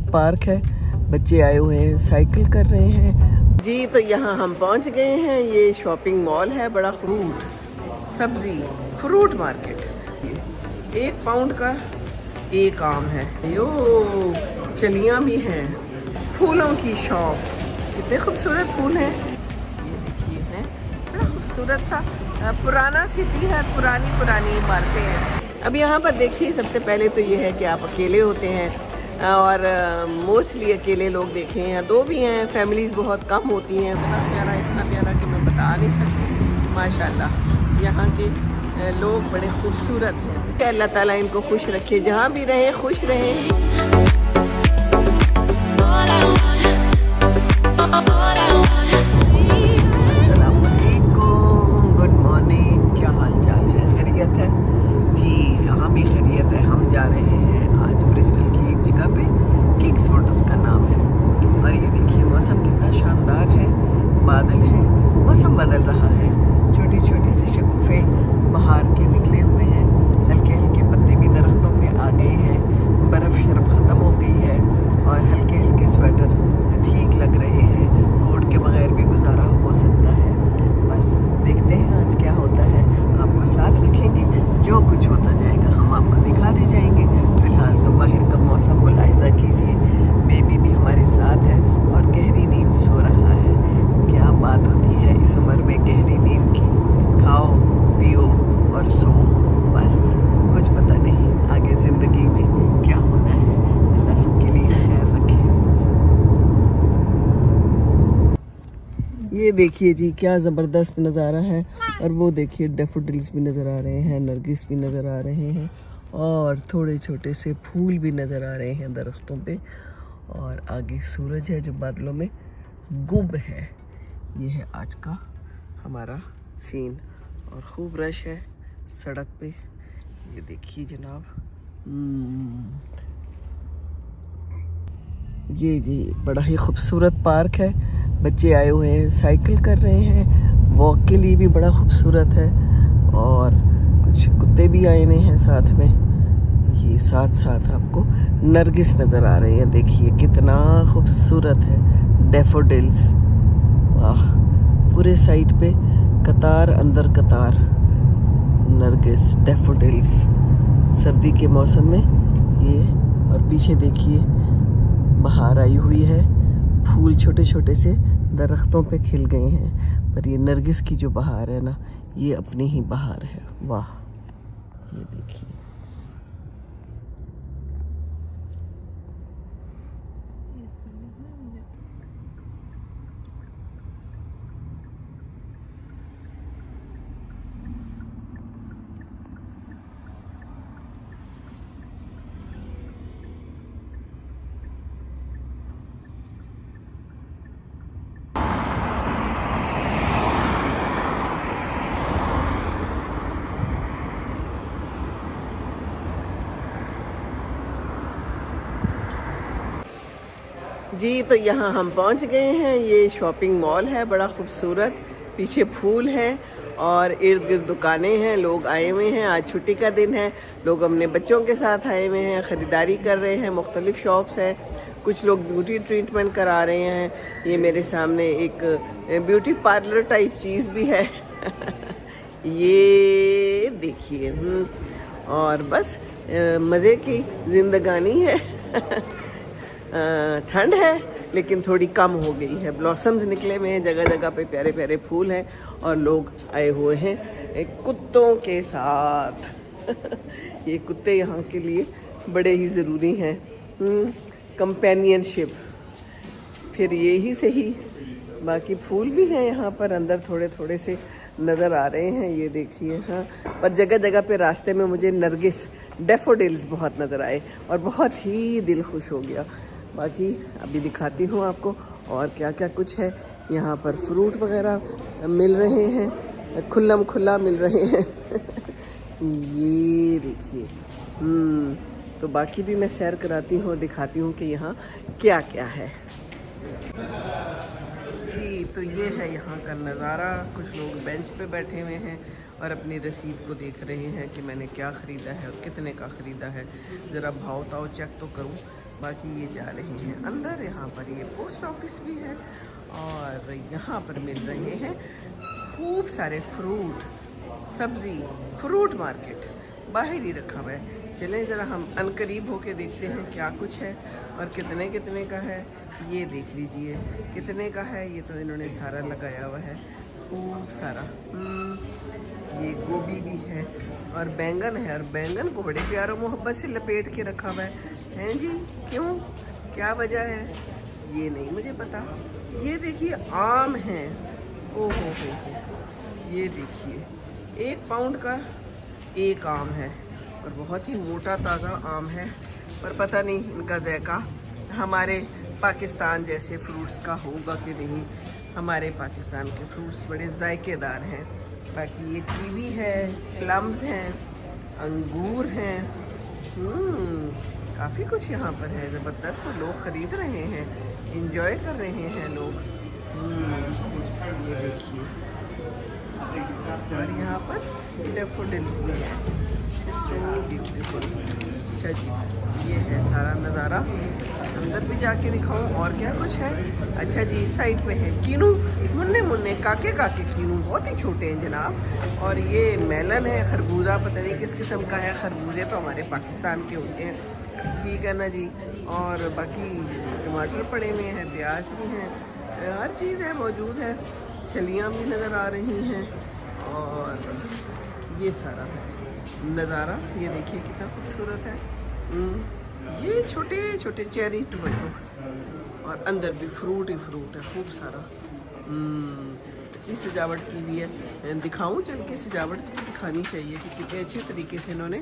Park है, बच्चे आए हुए हैं, साइकिल कर रहे हैं जी। तो यहाँ हम पहुँच गए हैं, ये शॉपिंग मॉल है बड़ा। फ्रूट सब्जी फ्रूट मार्केट, 1 पाउंड का 1 आम है। यो चलियाँ भी हैं, फूलों की शॉप, कितने खूबसूरत फूल हैं। ये देखिए है, बड़ा खूबसूरत सा पुराना सिटी है, पुरानी इमारतें हैं। अब यहाँ पर देखिए, सबसे पहले तो ये है कि आप अकेले होते हैं और मोस्टली अकेले लोग देखे हैं, 2 भी हैं, फैमिलीज़ बहुत कम होती हैं। इतना प्यारा कि मैं बता नहीं सकती। माशाल्लाह यहाँ के लोग बड़े खूबसूरत हैं। अल्लाह ताला इनको खुश रखे, जहाँ भी रहें खुश रहें। गुड मॉर्निंग, क्या हाल चाल है? खैरियत है जी? यहाँ भी खैरियत है। हम जा रहे हैं आज ब्रिस्टल की एक जगह पे, किंग्सवुड उसका नाम है। और ये देखिए मौसम कितना शानदार है, बादल है, मौसम बदल रहा है, छोटी छोटी से शगुफे बाहर के निकले हुए हैं, हल्के हल्के पत्ते भी दरख्तों पे आ गए हैं, बर्फ़ शर्फ ख़त्म हो गई है और हल्के हल्के स्वेटर ठीक लग रहे हैं। कोट के बगैर भी गुजारा हो सकता है। बस देखते हैं आज क्या होता है, आपको साथ रखेंगे, जो कुछ होता जाएगा हम आपको दिखाते जाएंगे। फ़िलहाल तो बाहर का मौसम मुलाहिज़ा कीजिए, बेबी भी हमारे साथ है और गहरी नींद सो रहा है। क्या बात होती है इस उम्र में गहरी नींद की, खाओ पियो और सो, बस कुछ पता नहीं आगे ज़िंदगी में क्या होना है। अल्लाह सबके लिए खैर रखे। ये देखिए जी क्या ज़बरदस्त नज़ारा है। और वो देखिए डैफोडिल्स भी नज़र आ रहे हैं, नरगिस भी नज़र आ रहे हैं और थोड़े छोटे से फूल भी नज़र आ रहे हैं दरख्तों पे। और आगे सूरज है जो बादलों में गुम है। ये है आज का हमारा सीन और खूब रश है सड़क पे। ये देखिए जनाब, ये जी बड़ा ही खूबसूरत पार्क है, बच्चे आए हुए हैं, साइकिल कर रहे हैं, वॉक के लिए भी बड़ा खूबसूरत है। और कुछ कुत्ते भी आए हुए हैं साथ में। ये साथ साथ आपको नरगिस नज़र आ रहे हैं, देखिए कितना खूबसूरत है। डैफोडिल्स, वाह, पूरे साइड पे कतार अंदर कतार नरगिस डैफोडिल्स सर्दी के मौसम में ये। और पीछे देखिए बहार आई हुई है, फूल छोटे छोटे से दरख्तों पे खिल गए हैं। पर ये नरगिस की जो बहार है ना, ये अपनी ही बहार है। वाह, ये देखिए। जी तो यहाँ हम पहुँच गए हैं, ये शॉपिंग मॉल है बड़ा खूबसूरत, पीछे फूल हैं और इर्द गिर्द दुकानें हैं। लोग आए हुए हैं, आज छुट्टी का दिन है, लोग अपने बच्चों के साथ आए हुए हैं, ख़रीदारी कर रहे हैं। मुख्तलिफ़ शॉप्स हैं, कुछ लोग ब्यूटी ट्रीटमेंट करा रहे हैं। ये मेरे सामने एक ब्यूटी पार्लर टाइप चीज़ भी है ये देखिए। और बस मज़े की ज़िंदगानी है ठंड है लेकिन थोड़ी कम हो गई है, ब्लॉसम्स निकले हुए हैं, जगह जगह पे प्यारे प्यारे फूल हैं और लोग आए हुए हैं कुत्तों के साथ ये कुत्ते यहाँ के लिए बड़े ही ज़रूरी हैं, कंपेनियनशिप। फिर ये ही सही, बाकी फूल भी हैं यहाँ पर अंदर थोड़े थोड़े से नज़र आ रहे हैं, ये देखिए। हाँ, पर जगह जगह पे रास्ते में मुझे नरगिस डैफोडिल्स बहुत नज़र आए और बहुत ही दिल खुश हो गया। बाकी अभी दिखाती हूँ आपको और क्या क्या कुछ है यहाँ पर। फ्रूट वगैरह मिल रहे हैं, खुल्लम खुल्ला मिल रहे हैं ये देखिए। तो बाकी भी मैं सैर कराती हूँ और दिखाती हूँ कि यहाँ क्या क्या है जी। तो ये है यहाँ का नज़ारा, कुछ लोग बेंच पे बैठे हुए हैं और अपनी रसीद को देख रहे हैं कि मैंने क्या ख़रीदा है और कितने का ख़रीदा है। ज़रा भाव ताव चेक तो करूँ, باقی یہ جا رہے ہیں اندر. یہاں پر یہ پوسٹ آفس بھی ہے اور یہاں پر مل رہے ہیں خوب سارے فروٹ سبزی. فروٹ مارکیٹ باہر ہی رکھا ہوا ہے. چلیں ذرا ہم ان قریب ہو کے دیکھتے ہیں کیا کچھ ہے اور کتنے کا ہے. یہ دیکھ لیجئے کتنے کا ہے. یہ تو انہوں نے سارا لگایا ہوا ہے خوب سارا. یہ گوبھی بھی ہے اور بینگن ہے, اور بینگن کو بڑے پیار و محبت سے لپیٹ کے رکھا ہوا ہے جی. کیوں, کیا وجہ ہے یہ نہیں مجھے پتا. یہ دیکھیے آم ہیں. او ہو یہ دیکھیے 1 پاؤنڈ کا 1 آم ہے اور بہت ہی موٹا تازہ آم ہے. پر پتہ نہیں ان کا ذائقہ ہمارے پاکستان جیسے فروٹس کا ہوگا کہ نہیں. ہمارے پاکستان کے فروٹس بڑے ذائقے دار ہیں. باقی یہ کیوی ہے, پلمز ہیں, انگور ہیں. کافی کچھ یہاں پر ہے. زبردست لوگ خرید رہے ہیں, انجوائے کر رہے ہیں لوگ. یہ دیکھیے اور یہاں پر ڈیفوڈلز بھی ہیں. So beautiful. اچھا جی یہ ہے سارا نظارہ. اندر بھی جا کے دکھاؤں اور کیا کچھ ہے. اچھا جی اس سائڈ پہ ہے کینو. مننے کاکے کینو بہت ہی چھوٹے ہیں جناب. اور یہ میلن ہے, خربوزہ پتہ نہیں کس قسم کا ہے. خربوزے تو ہمارے پاکستان کے ہوتے ہیں, ٹھیک ہے نا جی. اور باقی ٹماٹر پڑے ہوئے ہیں, پیاز بھی ہیں, ہر چیز ہے موجود ہے. چھلیاں بھی نظر آ رہی ہیں اور یہ سارا ہے نظارہ. یہ دیکھیے کتنا خوبصورت ہے. یہ چھوٹے چھوٹے چیری ٹماٹو اور اندر بھی فروٹ ہی فروٹ ہے خوب سارا. اچھی سجاوٹ کی بھی ہے. دکھاؤں چل کے, سجاوٹ بھی دکھانی چاہیے کہ کتنے اچھے طریقے سے انہوں نے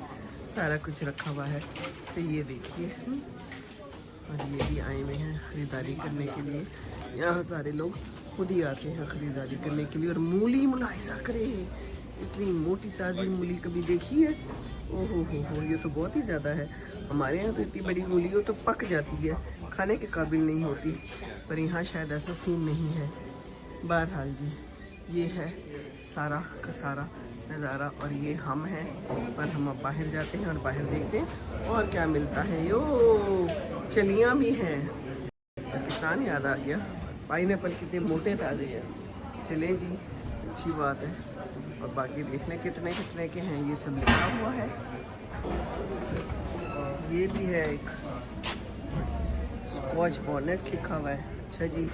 سارا کچھ رکھا ہوا ہے. تو یہ دیکھیے اور یہ بھی آئے ہوئے ہیں خریداری کرنے کے لیے. یہاں سارے لوگ خود ہی آتے ہیں خریداری کرنے کے لیے. اور مولی ملاحظہ کریں, اتنی موٹی تازی مولی کبھی دیکھی ہے. او ہو یہ تو بہت ہی زیادہ ہے. ہمارے یہاں تو اتنی بڑی مولی ہو تو پک جاتی ہے, کھانے کے قابل نہیں ہوتی. پر یہاں شاید ایسا سین نہیں ہے. بہرحال جی یہ ہے سارا کا سارا نظارہ. اور یہ ہم ہیں اور ہم اب باہر جاتے ہیں اور باہر دیکھتے ہیں اور کیا ملتا ہے. چلیاں بھی ہیں. پاکستان یاد آ گیا. پائن ایپل کتنے موٹے تازے ہیں. چلیں جی اچھی بات ہے. اور باقی دیکھ لیں کتنے کے ہیں. یہ سب لکھا ہوا ہے. یہ بھی ہے ایک اسکاچ بونٹ لکھا ہوا ہے. اچھا جی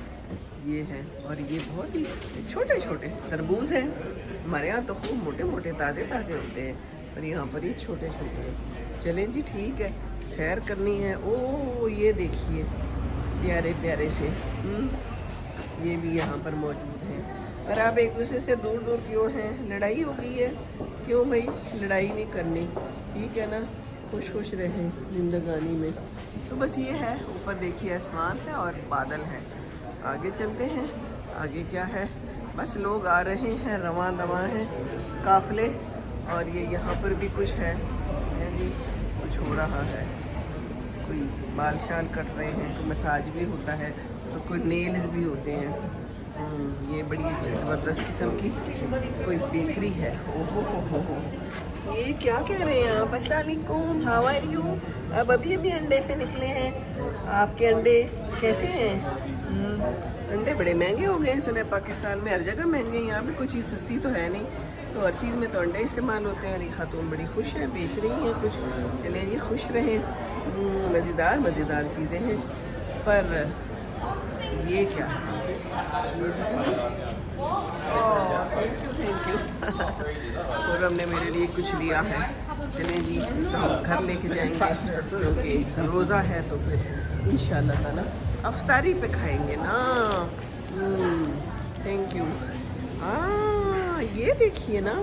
یہ ہے. اور یہ بہت ہی چھوٹے چھوٹے تربوز ہیں. ہمارے یہاں تو خوب موٹے تازے ہوتے ہیں, اور یہاں پر یہ چھوٹے ہیں. چلیں جی ٹھیک ہے, سیر کرنی ہے. او یہ دیکھیے پیارے سے. یہ بھی یہاں پر موجود ہیں. اور آپ ایک دوسرے سے دور کیوں ہیں؟ لڑائی ہو گئی ہے. کیوں بھائی لڑائی نہیں کرنی, ٹھیک ہے نا. خوش رہیں زندگانی میں. تو بس یہ ہے. اوپر دیکھیے آسمان ہے اور بادل ہے. آگے چلتے ہیں. آگے کیا ہے, بس لوگ آ رہے ہیں, رواں دواں ہیں قافلے. اور یہ یہاں پر بھی کچھ ہے جی, کچھ ہو رہا ہے. کوئی بال شال کٹ رہے ہیں, کوئی مساج بھی ہوتا ہے, تو کوئی نیلز بھی ہوتے ہیں. یہ بڑی اچھی زبردست قسم کی کوئی بیکری ہے. ہو یہ کیا کہہ رہے ہیں آپ؟ السلام علیکم, ہاؤ آر یو. اب ابھی انڈے سے نکلے ہیں. آپ کے انڈے کیسے ہیں؟ انڈے بڑے مہنگے ہو گئے ہیں سنے پاکستان میں. ہر جگہ مہنگے ہیں, یہاں پہ کوئی چیز سستی تو ہے نہیں. تو ہر چیز میں تو انڈے استعمال ہوتے ہیں. اور یہ خاتون بڑی خوش ہیں, بیچ رہی ہیں کچھ. چلیں جی خوش رہیں. مزیدار چیزیں ہیں. پر یہ کیا ہے؟ Thank you. اور ہم نے میرے لیے کچھ لیا ہے. چلیں جی ہم گھر لے کے جائیں گے کیونکہ روزہ ہے, تو پھر انشاءاللہ تعالی افطاری پہ کھائیں گے نا. Thank you. یہ دیکھیے نا,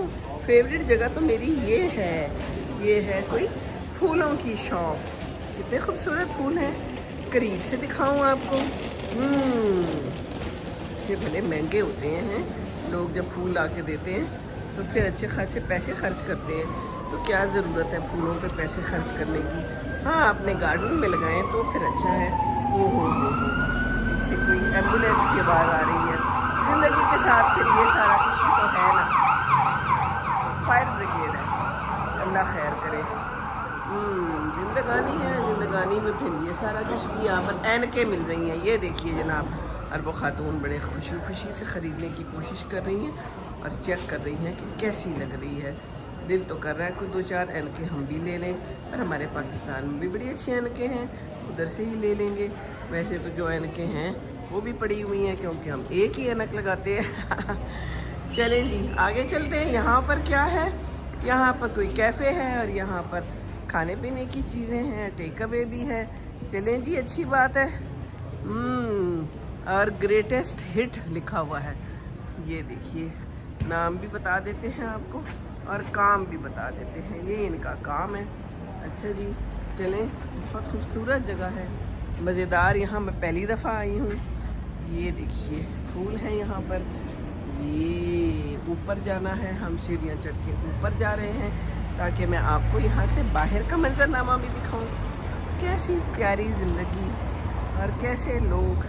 فیوریٹ جگہ تو میری یہ ہے کوئی پھولوں کی شاپ. کتنے خوبصورت پھول ہیں. قریب سے دکھاؤں آپ کو. اچھے بھلے مہنگے ہوتے ہیں. لوگ جب پھول لا کے دیتے ہیں تو پھر اچھے خاصے پیسے خرچ کرتے ہیں. تو کیا ضرورت ہے پھولوں پہ پیسے خرچ کرنے کی. ہاں اپنے گارڈن میں لگائیں تو پھر اچھا ہے. پیچھے کوئی ایمبولینس کی آواز آ رہی ہے. زندگی کے ساتھ پھر یہ سارا کچھ بھی تو ہے نا. فائر بریگیڈ ہے, اللہ خیر کرے. जिंदगानी है, जिंदगानी में फिर ये सारा कुछ भी यहाँ पर ऐनकें मिल रही हैं। ये देखिए जनाब, और वो खातून बड़े खुशी खुशी से ख़रीदने की कोशिश कर रही हैं और चेक कर रही हैं कि कैसी लग रही है। दिल तो कर रहा है कि 2-4 ऐनकें हम भी ले लें, पर हमारे पाकिस्तान में भी बड़ी अच्छी ऐनकें हैं, उधर से ही ले लेंगे। वैसे तो जो ऐनकें हैं वो भी पड़ी हुई हैं, क्योंकि हम एक ही ऐनक लगाते हैं। चलें जी आगे चलते हैं। यहाँ पर क्या है, यहाँ पर कोई कैफ़े है और यहाँ पर खाने पीने की चीज़ें हैं, टेक अवे भी है। चलें जी, अच्छी बात है। और ग्रेटेस्ट हिट लिखा हुआ है, ये देखिए। नाम भी बता देते हैं आपको और काम भी बता देते हैं, ये इनका काम है। अच्छा जी चलें, बहुत खूबसूरत जगह है, मज़ेदार। यहाँ मैं पहली दफ़ा आई हूँ। ये देखिए फूल हैं यहाँ पर। ये ऊपर जाना है, हम सीढ़ियाँ चढ़ के ऊपर जा रहे हैं ताकि मैं आपको यहाँ से बाहर का मंजरनामा भी दिखाऊं। कैसी प्यारी ज़िंदगी और कैसे लोग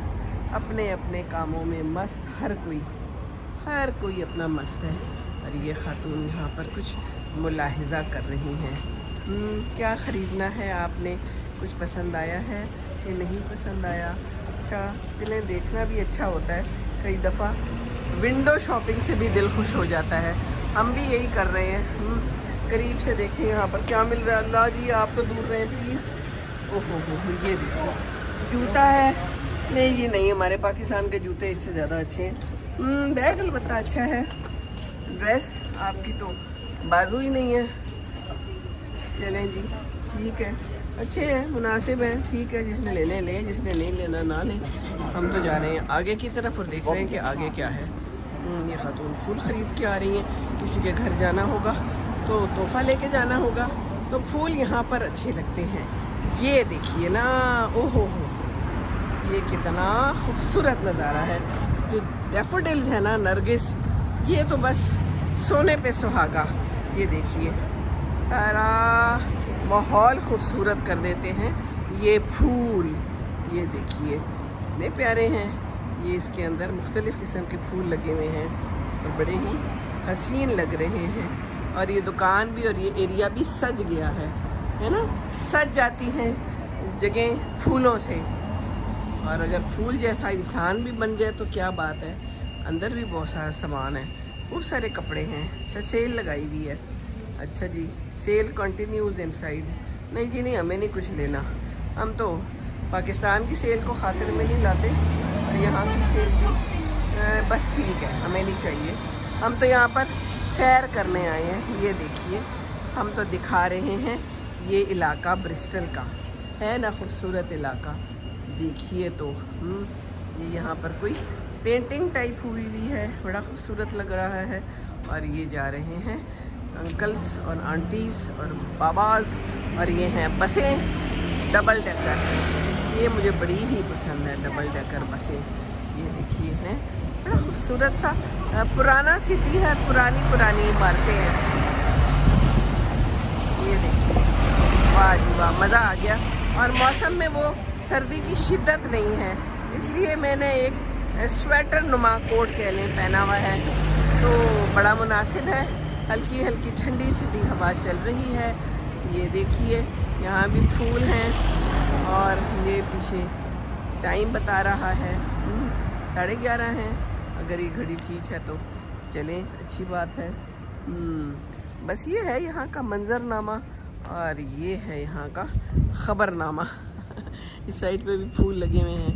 अपने अपने कामों में मस्त, हर कोई अपना मस्त है। और ये खातून यहाँ पर कुछ मुलाहिज़ा कर रही हैं। क्या ख़रीदना है आपने, कुछ पसंद आया है कि नहीं पसंद आया? अच्छा चलें, देखना भी अच्छा होता है। कई दफ़ा विंडो शॉपिंग से भी दिल खुश हो जाता है, हम भी यही कर रहे हैं। करीब से देखें यहाँ पर क्या मिल रहा है। अल्लाह जी आप तो दूर रहें प्लीज़। ओहो हो, ये देखिए जूता है। नहीं ये नहीं, हमारे पाकिस्तान के जूते इससे ज़्यादा अच्छे हैं। बैग अलबत्ता अच्छा है। ड्रेस आपकी तो बाजू ही नहीं है। चलें जी ठीक है, अच्छे हैं, मुनासिब हैं, ठीक है। जिसने लेने ले, जिसने नहीं लेना ना ले। हम तो जा रहे हैं आगे की तरफ और देख रहे हैं कि आगे क्या है। ये खातून फूल ख़रीद के आ रही हैं। किसी के घर जाना होगा तो तोहफ़ा लेके जाना होगा, तो फूल यहाँ पर अच्छे लगते हैं। ये देखिए ना, ओहो हो, ये कितना खूबसूरत नज़ारा है। जो डैफोडिल्स है ना, नरगिस, ये तो बस सोने पे सुहागा। ये देखिए सारा माहौल खूबसूरत कर देते हैं ये फूल। ये देखिए कितने प्यारे हैं। ये इसके अंदर मुख्तलिफ़ किस्म के फूल लगे हुए हैं और बड़े ही हसीन लग रहे हैं। और ये दुकान भी और ये एरिया भी सज गया है ना। सज जाती हैं जगह फूलों से, और अगर फूल जैसा इंसान भी बन जाए तो क्या बात है। अंदर भी बहुत सारा सामान है, खूब सारे कपड़े हैं। अच्छा सेल लगाई हुई है। अच्छा जी, सेल कंटिन्यूज इनसाइड। नहीं जी नहीं, हमें नहीं कुछ लेना। हम तो पाकिस्तान की सेल को खातिर में नहीं लाते, और यहाँ की सेल भी बस ठीक है, हमें नहीं चाहिए। हम तो यहाँ पर सैर करने आए हैं। ये देखिए हम तो दिखा रहे हैं ये इलाका ब्रिस्टल का है ना, खूबसूरत इलाका। देखिए तो ये यहाँ पर कोई पेंटिंग टाइप हुई भी है, बड़ा खूबसूरत लग रहा है। और ये जा रहे हैं अंकल्स और आंटीज़ और बाबाज, और ये हैं बसें डबल डेकर। ये मुझे बड़ी ही पसंद है, डबल डेकर बसें। ये देखिए हैं, बड़ा खूबसूरत सा पुराना सिटी है, पुरानी इमारतें हैं। ये देखिए, वाह जी वाह, मज़ा आ गया। और मौसम में वो सर्दी की शिद्दत नहीं है, इसलिए मैंने एक स्वेटर नुमा कोट कह लें पहना हुआ है, तो बड़ा मुनासिब है। हल्की हल्की ठंडी ठंडी हवा चल रही है। ये देखिए यहाँ भी फूल हैं, और ये पीछे टाइम बता रहा है 11:30 है। अगर ये घड़ी ठीक है तो चलें, अच्छी बात है। बस ये है यहाँ का मंजरनामा, और ये है यहाँ का ख़बरनामा। इस साइड पे भी फूल लगे हुए हैं।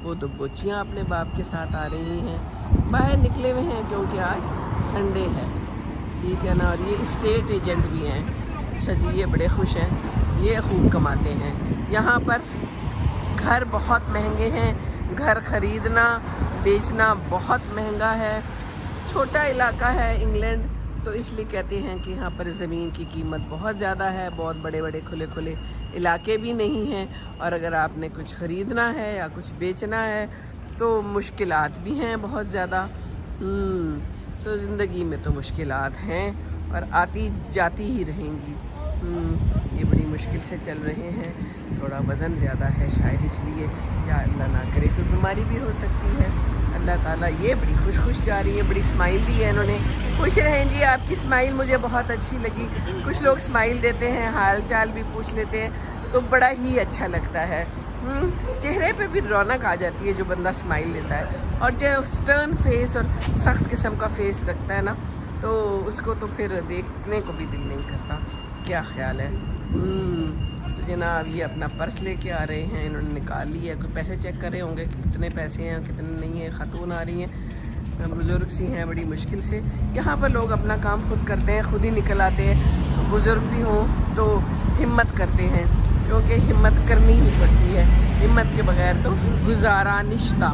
वो तो बच्चियाँ अपने बाप के साथ आ रही हैं, बाहर निकले हुए हैं क्योंकि आज संडे है, ठीक है ना। और ये स्टेट एजेंट भी हैं। अच्छा जी, ये बड़े खुश हैं, ये खूब कमाते हैं। यहाँ पर घर बहुत महंगे हैं, घर ख़रीदना बेचना बहुत महंगा है। छोटा इलाका है इंग्लैंड, तो इसलिए कहते हैं कि यहाँ पर ज़मीन की कीमत बहुत ज़्यादा है। बहुत बड़े बड़े खुले खुले इलाके भी नहीं हैं, और अगर आपने कुछ ख़रीदना है या कुछ बेचना है तो मुश्किलात भी हैं बहुत ज़्यादा। तो ज़िंदगी में तो मुश्किलात हैं और आती जाती ही रहेंगी। ये बड़ी मुश्किल से चल रहे हैं। थोड़ा वज़न ज़्यादा है शायद इसलिए, या अल्लाह ना करे कोई बीमारी भी हो सकती है। अल्लाह ताला। ये बड़ी खुश जा रही है, बड़ी स्माइल दी है इन्होंने। खुश रहें जी, आपकी स्माइल मुझे बहुत अच्छी लगी। कुछ लोग स्माइल देते हैं, हाल चाल भी पूछ लेते हैं, तो बड़ा ही अच्छा लगता है। चेहरे पे भी रौनक आ जाती है जो बंदा स्माइल देता है। और जो स्टर्न फेस और सख्त किस्म का फेस रखता है ना, तो उसको तो फिर देखने को भी दिल नहीं करता। क्या ख्याल है? तो जनाब ये अपना पर्स लेके आ रहे हैं, इन्होंने निकाल लिया। कोई पैसे चेक कर रहे होंगे कि कितने पैसे हैं कितने नहीं हैं। खातून आ रही हैं, बुज़ुर्ग सी हैं, बड़ी मुश्किल से। यहाँ पर लोग अपना काम खुद करते हैं, खुद ही निकल आते हैं। बुज़ुर्ग भी हों तो हिम्मत करते हैं, क्योंकि हिम्मत करनी ही पड़ती है। हिम्मत के बगैर तो गुजारा निश्ता।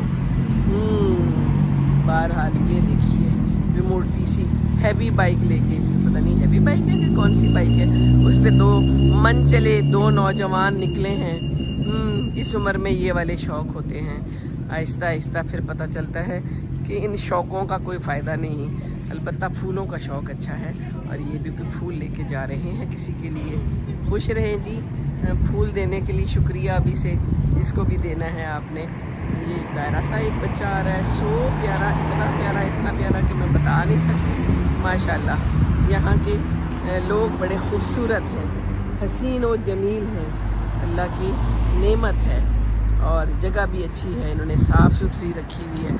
बहरहाल ये देखिए रिमोटी सी हैवी बाइक लेके, पता नहीं हैवी बाइक है कि कौन सी बाइक है, उस पे दो मन चले दो नौजवान निकले हैं। इस उम्र में ये वाले शौक़ होते हैं। आहिस्ता आहिस्ता फिर पता चलता है कि इन शौक़ों का कोई फ़ायदा नहीं। अलबत्ता फूलों का शौक़ अच्छा है, और ये भी कोई फूल लेके जा रहे हैं किसी के लिए। खुश रहें जी, फूल देने के लिए शुक्रिया अभी से, इसको भी देना है आपने। ये प्यारा सा एक बच्चा आ रहा है, सो प्यारा, इतना प्यारा कि मैं बता नहीं सकती। माशाल्लाह यहाँ के लोग बड़े खूबसूरत हैं, हसीन और जमील हैं, अल्लाह की नेमत है। और जगह भी अच्छी है, इन्होंने साफ़ सुथरी रखी हुई है,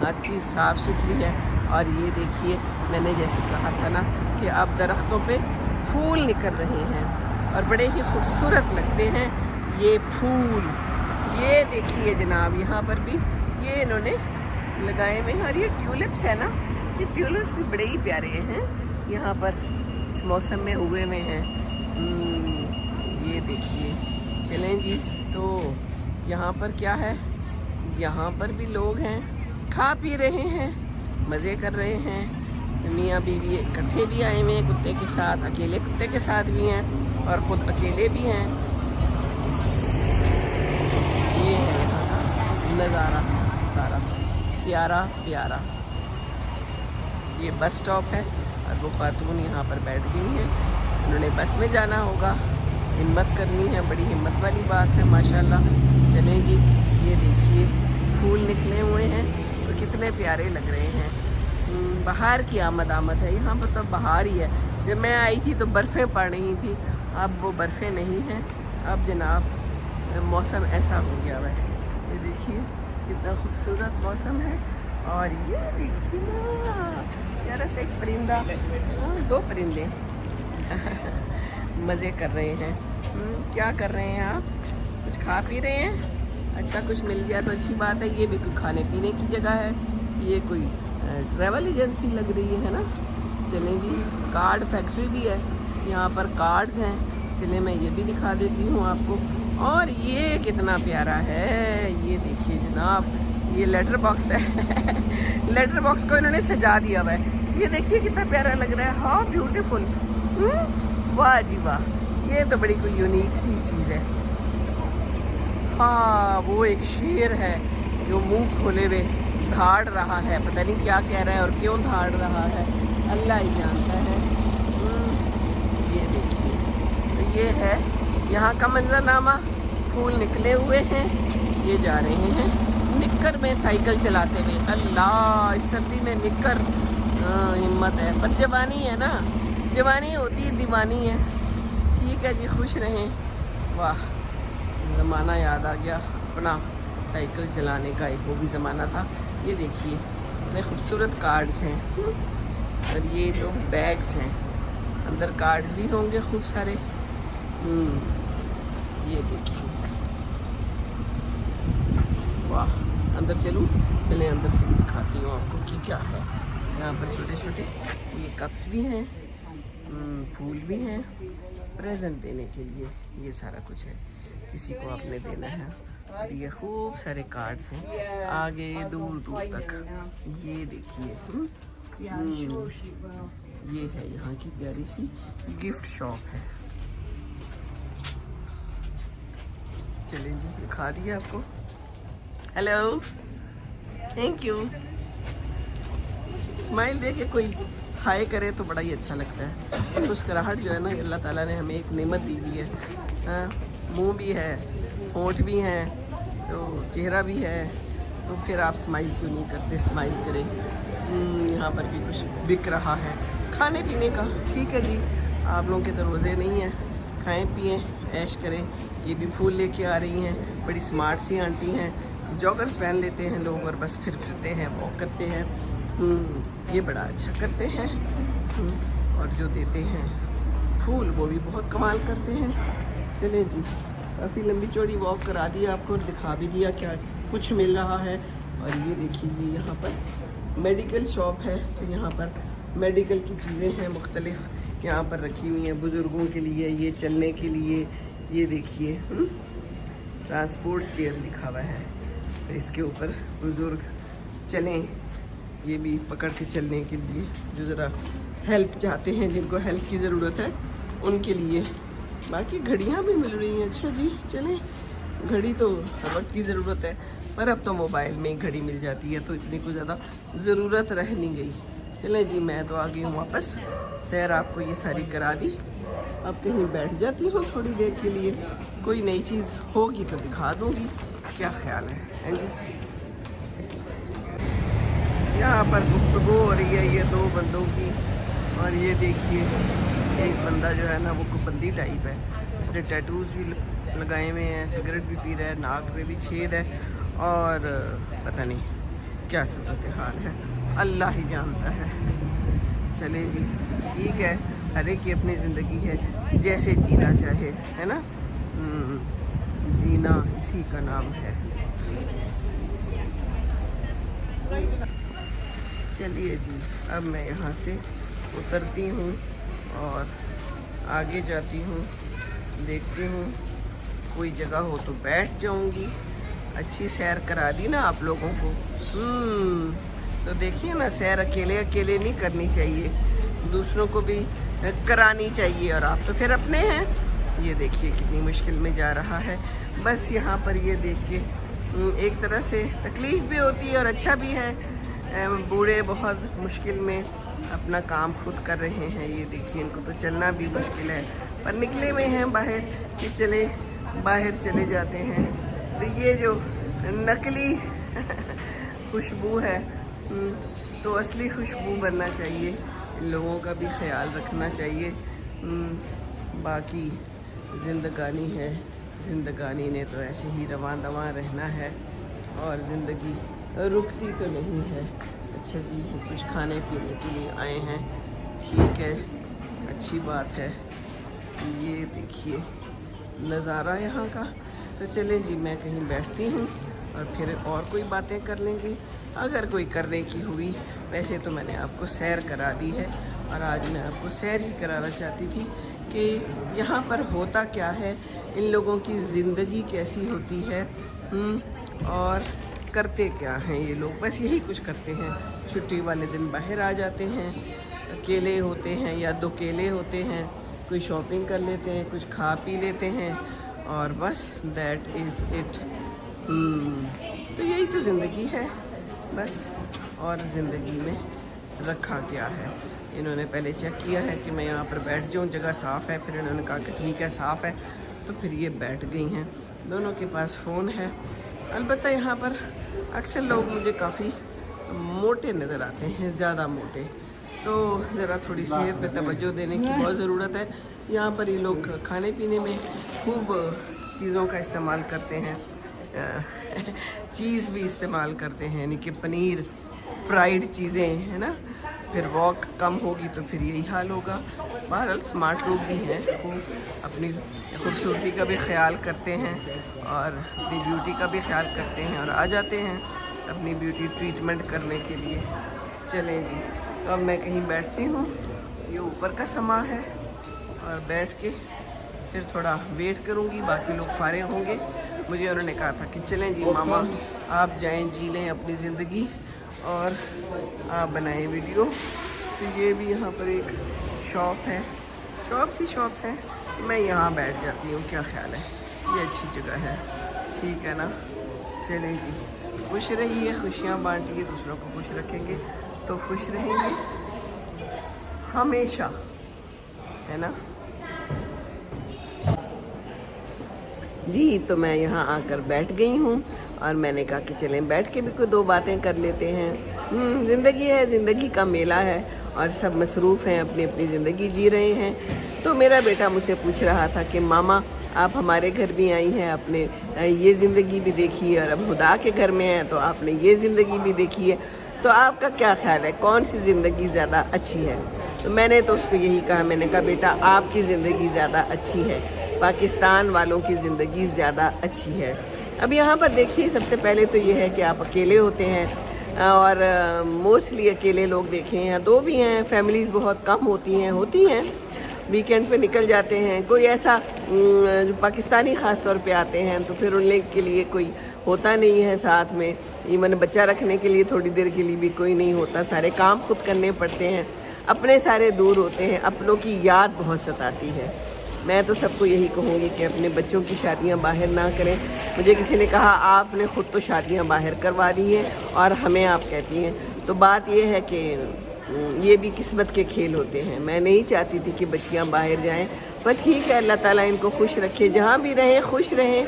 हर चीज़ साफ़ सुथरी है। और ये देखिए, मैंने जैसे कहा था ना कि अब दरख्तों पे फूल निकल रहे हैं और बड़े ही खूबसूरत लगते हैं ये फूल। ये देखिए जनाब, यहाँ पर भी ये इन्होंने लगाए हुए हैं। और ये ट्यूलिप्स है ना, ये ट्यूलिप्स भी बड़े ही प्यारे हैं, यहाँ पर इस मौसम में हुए हुए हैं। ये देखिए, चलें जी। तो यहाँ पर क्या है, यहाँ पर भी लोग हैं, खा पी रहे हैं, मज़े कर रहे हैं। मियाँ बीवी इकट्ठे भी आए हुए हैं कुत्ते के साथ, अकेले कुत्ते के साथ भी हैं और ख़ुद अकेले भी हैं। ये है यहाँ का नज़ारा सारा प्यारा प्यारा। ये बस स्टॉप है और वो खातून यहाँ पर बैठ गई हैं, उन्होंने बस में जाना होगा। हिम्मत करनी है, बड़ी हिम्मत वाली बात है माशाल्लाह। चलें जी, ये देखिए फूल निकले हुए हैं तो कितने प्यारे लग रहे हैं। बाहर की आमद है, यहाँ पर तो बाहर ही है। जब मैं आई थी तो बर्फ़ें पड़ रही थी, अब वो बर्फ़ें नहीं हैं। अब जनाब मौसम ऐसा हो गया है, ये देखिए कितना खूबसूरत मौसम है। और ये देखिए ना प्यारा सा एक परिंदा, दो परिंदे मज़े कर रहे हैं। क्या कर रहे हैं आप? कुछ खा पी रहे हैं? अच्छा, कुछ मिल गया तो अच्छी बात है। ये भी कोई खाने पीने की जगह है, ये कोई ट्रैवल एजेंसी लग रही है ना। चलें जी, कार्ड फैक्ट्री भी है, यहाँ पर कार्ड्स हैं। चलें मैं ये भी दिखा देती हूँ आपको। और ये कितना प्यारा है, ये देखिए जनाब, ये लेटर बॉक्स है लेटर बॉक्स को इन्होंने सजा दिया हुआ है। ये देखिए कितना प्यारा लग रहा है। हाँ ब्यूटीफुल, वाह जी वाह, ये तो बड़ी कोई यूनिक सी चीज़ है। हाँ, वो एक शेर है जो मुंह खोले हुए धाड़ रहा है, पता नहीं क्या कह रहा है और क्यों धाड़ रहा है, अल्लाह ही जानता है। ये देखिए, तो ये है यहाँ का मंजरनामा। फूल निकले हुए हैं, ये जा रहे हैं निक्कर में साइकिल चलाते हुए। अल्लाह, इस सर्दी में निक्कर, हिम्मत है। पर जवानी है ना, जवानी होती है दीवानी है। ठीक है जी, खुश रहें। वाह, ज़माना याद आ गया अपना, साइकिल चलाने का एक वो भी ज़माना था। ये देखिए इतने खूबसूरत कार्ड्स हैं, और ये तो बैग्स हैं, अंदर कार्ड्स भी होंगे खूब सारे। ये देखिए, वाह, अंदर चलूँ? चलें अंदर से दिखाती हूँ आपको कि क्या है। यहाँ पर छोटे छोटे ये कप्स भी हैं, फूल भी हैं, प्रेजेंट देने के लिए ये सारा कुछ है, किसी को आपने देना है। और ये खूब सारे कार्ड्स हैं आगे दूर दूर तक। ये देखिए, ये है यहाँ की प्यारी सी गिफ्ट शॉप है। चलें जी, दिखा दिया आपको। Hello, thank you. स्माइल दे के कोई हाय करे तो बड़ा ही अच्छा लगता है। मुस्कुराहट जो है ना, अल्लाह ताला ने हमें एक नेमत दी हुई है। मुंह भी है, होंठ भी हैं, तो चेहरा भी है, तो फिर आप स्माइल क्यों नहीं करते, स्माइल करें। यहाँ पर भी कुछ बिक रहा है खाने पीने का। ठीक है जी, आप लोगों के तो रोज़े नहीं हैं, खाएं पिएं ऐश करें। ये भी फूल लेके आ रही हैं, बड़ी स्मार्ट सी आंटी हैं। जॉगर्स पहन लेते हैं लोग और बस फिरते हैं, वॉक करते हैं। ये बड़ा अच्छा करते हैं। और जो देते हैं फूल वो भी बहुत कमाल करते हैं। चलें जी, काफ़ी लंबी चौड़ी वॉक करा दी आपको, दिखा भी दिया क्या कुछ मिल रहा है। और ये देखिए, ये यहाँ पर मेडिकल शॉप है, तो यहाँ पर मेडिकल की चीज़ें हैं मुख्तलिफ यहाँ पर रखी हुई हैं बुज़ुर्गों के लिए, ये चलने के लिए। ये देखिए ट्रांसपोर्ट चेयर लिखा हुआ है, तो इसके ऊपर बुज़ुर्ग चलें, ये भी पकड़ के चलने के लिए, जो ज़रा हेल्प चाहते हैं, जिनको हेल्प की ज़रूरत है उनके लिए। बाकी घड़ियाँ भी मिल रही हैं। अच्छा जी, चलें, घड़ी तो हर वक्त की ज़रूरत है, पर अब तो मोबाइल में ही घड़ी मिल जाती है, तो इतनी कुछ ज़्यादा ज़रूरत रह नहीं गई। चलें जी, मैं तो आ गई हूँ वापस। सैर आपको ये सारी करा दी, अब कहीं बैठ जाती हूँ थोड़ी देर के लिए, कोई नई चीज़ होगी तो दिखा दूँगी। क्या ख्याल है जी? यहाँ पर गुफ्तगू हो रही है ये दो बंदों की, और ये देखिए एक बंदा जो है ना वो कुबंदी टाइप है, इसने टैटूज़ भी लगाए हुए हैं, सिगरेट भी पी रहा है, नाक पे भी छेद है, और पता नहीं क्या सूरत हाल है, अल्लाह ही जानता है। चलें जी, ठीक है, हर एक की अपनी ज़िंदगी है, जैसे जीना चाहे, है ना। जीना इसी का नाम है। चलिए जी, अब मैं यहाँ से उतरती हूँ और आगे जाती हूँ, देखती हूँ कोई जगह हो तो बैठ जाऊँगी। अच्छी सैर करा दी ना आप लोगों को। तो देखिए ना, सैर अकेले अकेले नहीं करनी चाहिए, दूसरों को भी करानी चाहिए, और आप तो फिर अपने हैं। ये देखिए कितनी मुश्किल में जा रहा है। बस यहाँ पर ये देख के एक तरह से तकलीफ़ भी होती है और अच्छा भी है। बूढ़े बहुत मुश्किल में अपना काम खुद कर रहे हैं। ये देखिए, इनको तो चलना भी मुश्किल है, पर निकले हुए हैं बाहर कि चले बाहर चले जाते हैं। तो ये जो नकली खुशबू है, तो असली खुशबू बनना चाहिए। इन लोगों का भी ख्याल रखना चाहिए। बाकी ज़िंदगानी है, ज़िंदगानी ने तो ऐसे ही रवां दवां रहना है, और ज़िंदगी रुकती तो नहीं है। अच्छा जी, कुछ खाने पीने के लिए आए हैं, ठीक है, अच्छी बात है। ये देखिए नज़ारा यहाँ का। तो चलें जी, मैं कहीं बैठती हूँ और फिर और कोई बातें कर लेंगे, अगर कोई करने की हुई। वैसे तो मैंने आपको सैर करा दी है, और आज मैं आपको सैर ही कराना चाहती थी कि यहाँ पर होता क्या है, इन लोगों की ज़िंदगी कैसी होती है, और करते क्या हैं ये लोग। बस यही कुछ करते हैं, छुट्टी वाले दिन बाहर आ जाते हैं, अकेले होते हैं या दो केले होते हैं, कोई शॉपिंग कर लेते हैं, कुछ खा पी लेते हैं, और बस दैट इज़ इट। तो यही तो ज़िंदगी है बस। और ज़िंदगी में रखा क्या है, इन्होंने पहले चेक किया है कि मैं यहाँ पर बैठ जाऊँ, जगह साफ़ है, फिर इन्होंने कहा कि ठीक है साफ़ है, तो फिर ये बैठ गई हैं। दोनों के पास फ़ोन है। अलबत्ता यहाँ पर अक्सर लोग मुझे काफ़ी मोटे नज़र आते हैं, ज़्यादा मोटे, तो ज़रा थोड़ी सेहत पे तवज्जो देने की बहुत ज़रूरत है। यहाँ पर ये लोग खाने पीने में खूब चीज़ों का इस्तेमाल करते हैं, चीज़ भी इस्तेमाल करते हैं, यानी कि पनीर, फ्राइड चीज़ें, है ना। फिर वॉक कम होगी तो फिर यही हाल होगा। बहरहाल स्मार्ट लोग भी हैं, वो अपनी खूबसूरती का भी ख्याल करते हैं और अपनी ब्यूटी का भी ख्याल करते हैं, और आ जाते हैं अपनी ब्यूटी ट्रीटमेंट करने के लिए। चलें जी, तो अब मैं कहीं बैठती हूँ, ये ऊपर का समा है, और बैठ के फिर थोड़ा वेट करूँगी, बाकी लोग फारिग होंगे। मुझे उन्होंने कहा था कि चलें जी मामा, आप जाएं, जी लें अपनी ज़िंदगी और आप बनाएं वीडियो। तो ये भी यहाँ पर एक शॉप है, शॉप्स हैं, मैं यहाँ बैठ जाती हूँ, क्या ख्याल है, ये अच्छी जगह है, ठीक है ना। चलें जी, खुश रहिए, खुशियाँ बांटिए, दूसरों को खुश रखेंगे तो खुश रहेंगे हमेशा, है ना जी। तो मैं यहाँ आकर बैठ गई हूँ और मैंने कहा कि चलें बैठ के भी कोई दो बातें कर लेते हैं। ज़िंदगी है, ज़िंदगी का मेला है और सब मसरूफ़ हैं, अपनी अपनी ज़िंदगी जी रहे हैं। तो मेरा बेटा मुझसे पूछ रहा था कि मामा आप हमारे घर भी आई हैं, आपने ये ज़िंदगी भी देखी है और अब खुदा के घर में हैं तो आपने ये ज़िंदगी भी देखी है, तो आपका क्या ख्याल है कौन सी ज़िंदगी ज़्यादा अच्छी है? तो मैंने तो उसको यही कहा, मैंने कहा बेटा आपकी ज़िंदगी ज़्यादा अच्छी है, पाकिस्तान वालों की ज़िंदगी ज़्यादा अच्छी है। अब यहाँ पर देखिए सबसे पहले तो ये है कि आप अकेले होते हैं और मोस्टली अकेले लोग देखे हैं, दो भी हैं, फैमिलीज़ बहुत कम होती हैं वीकेंड पे निकल जाते हैं। कोई ऐसा जो पाकिस्तानी ख़ास तौर पे आते हैं तो फिर उन के लिए कोई होता नहीं है साथ में, इवन बच्चा रखने के लिए थोड़ी देर के लिए भी कोई नहीं होता, सारे काम खुद करने पड़ते हैं, अपने सारे दूर होते हैं, अपनों की याद बहुत सताती है। मैं तो सबको यही कहूँगी कि अपने बच्चों की शादियाँ बाहर ना करें। मुझे किसी ने कहा आपने ख़ुद तो शादियाँ बाहर करवा दी हैं और हमें आप कहती हैं, तो बात ये है कि ये भी किस्मत के खेल होते हैं। मैं नहीं चाहती थी कि बच्चियाँ बाहर जाएं, पर ठीक है, अल्लाह ताला इनको खुश रखे, जहाँ भी रहें खुश रहें।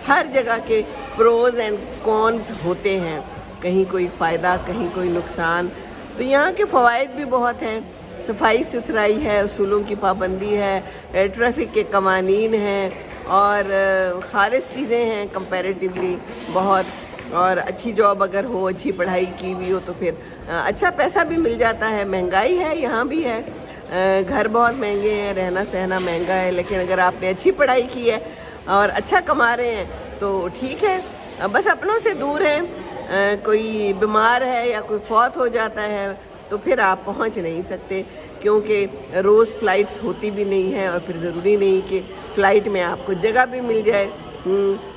हर जगह के प्रोज़ एंड कॉन्स होते हैं, कहीं कोई फ़ायदा कहीं कोई नुकसान। तो यहाँ के फ़वाइद भी बहुत हैं, सफाई सुथराई है, उसूलों की पाबंदी है, ट्रैफिक के कवानीन हैं और खालिस चीज़ें हैं कंपैरेटिवली बहुत, और अच्छी जॉब अगर हो, अच्छी पढ़ाई की हुई हो तो फिर अच्छा पैसा भी मिल जाता है। महंगाई है यहाँ भी है, घर बहुत महंगे हैं, रहना सहना महंगा है, लेकिन अगर आपने अच्छी पढ़ाई की है और अच्छा कमा रहे हैं तो ठीक है। बस अपनों से दूर हैं, कोई बीमार है या कोई फौत हो जाता है तो फिर आप पहुंच नहीं सकते, क्योंकि रोज़ फ़्लाइट्स होती भी नहीं है और फिर ज़रूरी नहीं कि फ़्लाइट में आपको जगह भी मिल जाए।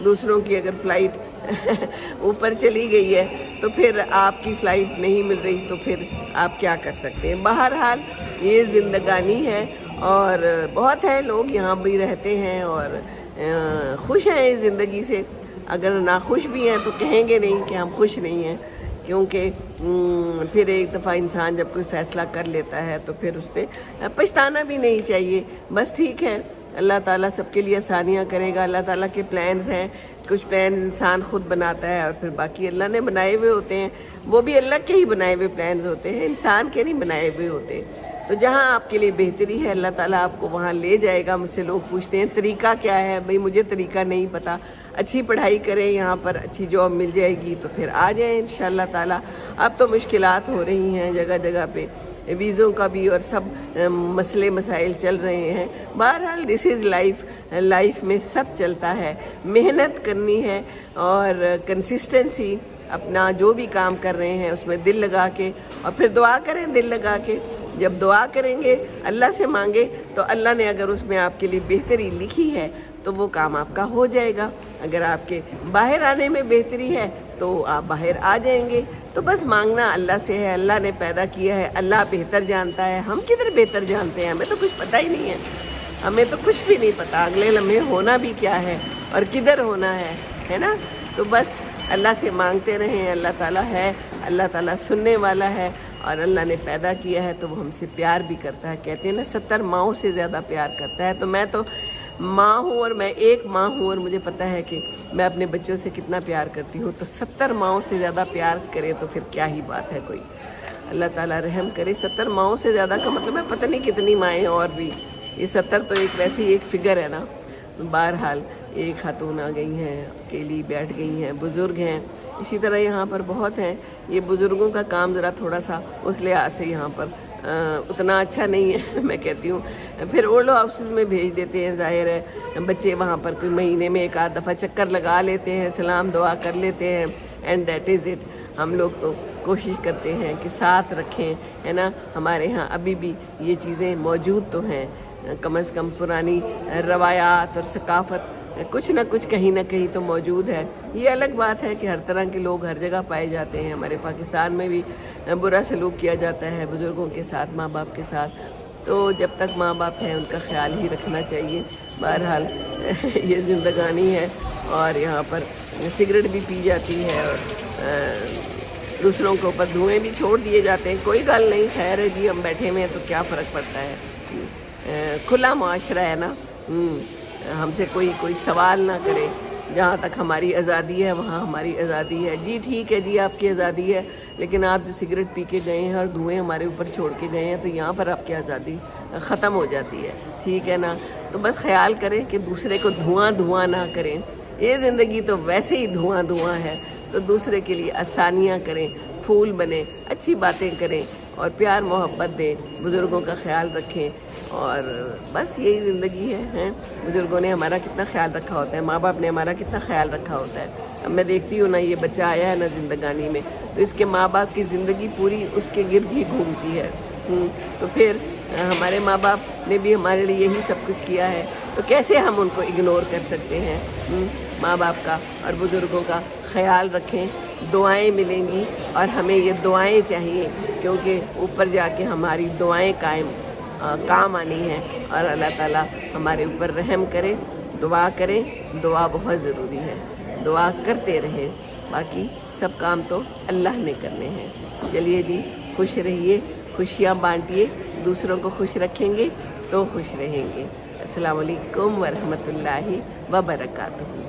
दूसरों की अगर फ़्लाइट ऊपर चली गई है तो फिर आपकी फ़्लाइट नहीं मिल रही, तो फिर आप क्या कर सकते हैं। बहरहाल ये ज़िंदगानी है और बहुत है लोग यहाँ भी रहते हैं और खुश हैं इस ज़िंदगी से। अगर नाखुश भी हैं तो कहेंगे नहीं कि हम खुश नहीं हैं, क्योंकि फिर एक दफ़ा इंसान जब कोई फ़ैसला कर लेता है तो फिर उस पर पछताना भी नहीं चाहिए। बस ठीक है, अल्लाह ताला सबके लिए आसानियाँ करेगा। अल्लाह ताला के प्लान्स हैं, कुछ प्लान इंसान खुद बनाता है और फिर बाकी अल्लाह ने बनाए हुए होते हैं, वो भी अल्लाह के ही बनाए हुए प्लान्स होते हैं, इंसान के नहीं बनाए हुए होते। तो जहाँ आपके लिए बेहतरी है अल्लाह ताला आपको वहाँ ले जाएगा। मुझसे लोग पूछते हैं तरीका क्या है, भाई मुझे तरीका नहीं पता। अच्छी पढ़ाई करें, यहाँ पर अच्छी जॉब मिल जाएगी तो फिर आ जाएं इंशाअल्लाह ताला। अब तो मुश्किलात हो रही हैं जगह जगह पे, वीज़ों का भी और सब मसले मसाइल चल रहे हैं। बहरहाल दिस इज़ लाइफ, लाइफ में सब चलता है, मेहनत करनी है और कंसिस्टेंसी, अपना जो भी काम कर रहे हैं उसमें दिल लगा के, और फिर दुआ करें दिल लगा के। जब दुआ करेंगे अल्लाह से मांगे तो अल्लाह ने अगर उसमें आपके लिए बेहतरी लिखी है तो वो काम आपका हो जाएगा। अगर आपके बाहर आने में बेहतरी है तो आप बाहर आ जाएंगे। तो बस मांगना अल्लाह से है, अल्लाह ने पैदा किया है, अल्लाह बेहतर जानता है। हम किधर बेहतर जानते हैं, हमें तो कुछ पता ही नहीं है, हमें तो कुछ भी नहीं पता अगले लम्हे होना भी क्या है और किधर होना है ना। तो बस अल्लाह से मांगते रहें, अल्लाह ताला है, अल्लाह ताला सुनने वाला है और अल्लाह ने पैदा किया है तो वो हमसे प्यार भी करता है। कहते हैं ना 70 माओं से ज़्यादा प्यार करता है। तो मैं तो माँ हूँ और मैं एक माँ हूँ और मुझे पता है कि मैं अपने बच्चों से कितना प्यार करती हूँ। तो 70 माओं से ज़्यादा प्यार करे तो फिर क्या ही बात है कोई। अल्लाह ताला रहम करे। 70 माओं से ज़्यादा का मतलब है पता नहीं कितनी माएँ और भी, ये 70 तो एक वैसे ही एक फ़िगर है ना। बहरहाल एक खातून आ गई हैं, अकेली बैठ गई हैं, बुज़ुर्ग हैं। इसी तरह यहाँ पर बहुत हैं। ये बुज़ुर्गों का काम ज़रा थोड़ा सा उस लिहाज से यहाँ पर उतना अच्छा नहीं है मैं कहती हूँ। फिर ओल्ड हाउसेस में भेज देते हैं, ज़ाहिर है बच्चे वहाँ पर कोई महीने में एक आध दफ़ा चक्कर लगा लेते हैं, सलाम दुआ कर लेते हैं, एंड दैट इज़ इट। हम लोग तो कोशिश करते हैं कि साथ रखें, है ना। हमारे यहाँ अभी भी ये चीज़ें मौजूद तो हैं, कम से कम पुरानी रवायात और सकाफ़त कुछ ना कुछ कहीं ना कहीं तो मौजूद है। ये अलग बात है कि हर तरह के लोग हर जगह पाए जाते हैं। हमारे पाकिस्तान में भी बुरा सलूक किया जाता है बुज़ुर्गों के साथ, माँ बाप के साथ। तो जब तक माँ बाप हैं उनका ख्याल ही रखना चाहिए। बहरहाल ये ज़िंदगानी है और यहाँ पर सिगरेट भी पी जाती है और दूसरों के ऊपर धुएँ भी छोड़ दिए जाते हैं। कोई गल नहीं, खैर है जी, हम बैठे हुए हैं तो क्या फ़र्क पड़ता है। खुला मुआशरा है ना, हमसे कोई सवाल ना करे جہاں تک ہماری آزادی ہے وہاں ہماری آزادی ہے. جی ٹھیک ہے جی آپ کی آزادی ہے، لیکن آپ جو سگریٹ پی کے گئے ہیں اور دھوئیں ہمارے اوپر چھوڑ کے گئے ہیں تو یہاں پر آپ کی آزادی ختم ہو جاتی ہے. ٹھیک ہے نا؟ تو بس خیال کریں کہ دوسرے کو دھواں نہ کریں. یہ زندگی تو ویسے ہی دھواں ہے، تو دوسرے کے لیے آسانیاں کریں، پھول بنیں، اچھی باتیں کریں اور پیار محبت دیں، بزرگوں کا خیال رکھیں. اور بس یہی زندگی ہے. بزرگوں نے ہمارا کتنا خیال رکھا ہوتا ہے، ماں باپ نے ہمارا کتنا خیال رکھا ہوتا ہے. اب میں دیکھتی ہوں نا، یہ بچہ آیا ہے نا زندگانی میں، تو اس کے ماں باپ کی زندگی پوری اس کے گرد ہی گھومتی ہے. تو پھر ہمارے ماں باپ نے بھی ہمارے لیے یہی سب کچھ کیا ہے، تو کیسے ہم ان کو اگنور کر سکتے ہیں؟ ماں باپ کا اور بزرگوں کا خیال رکھیں. دعائیں ملیں گی اور ہمیں یہ دعائیں چاہیے، کیونکہ اوپر جا کے ہماری دعائیں کام آنی ہیں. اور اللہ تعالیٰ ہمارے اوپر رحم کرے. دعا کریں، دعا بہت ضروری ہے. دعا کرتے رہیں، باقی سب کام تو اللہ نے کرنے ہیں. چلیے جی، خوش رہیے، خوشیاں بانٹیے، دوسروں کو خوش رکھیں گے تو خوش رہیں گے. السلام علیکم ورحمۃ اللہ وبرکاتہ.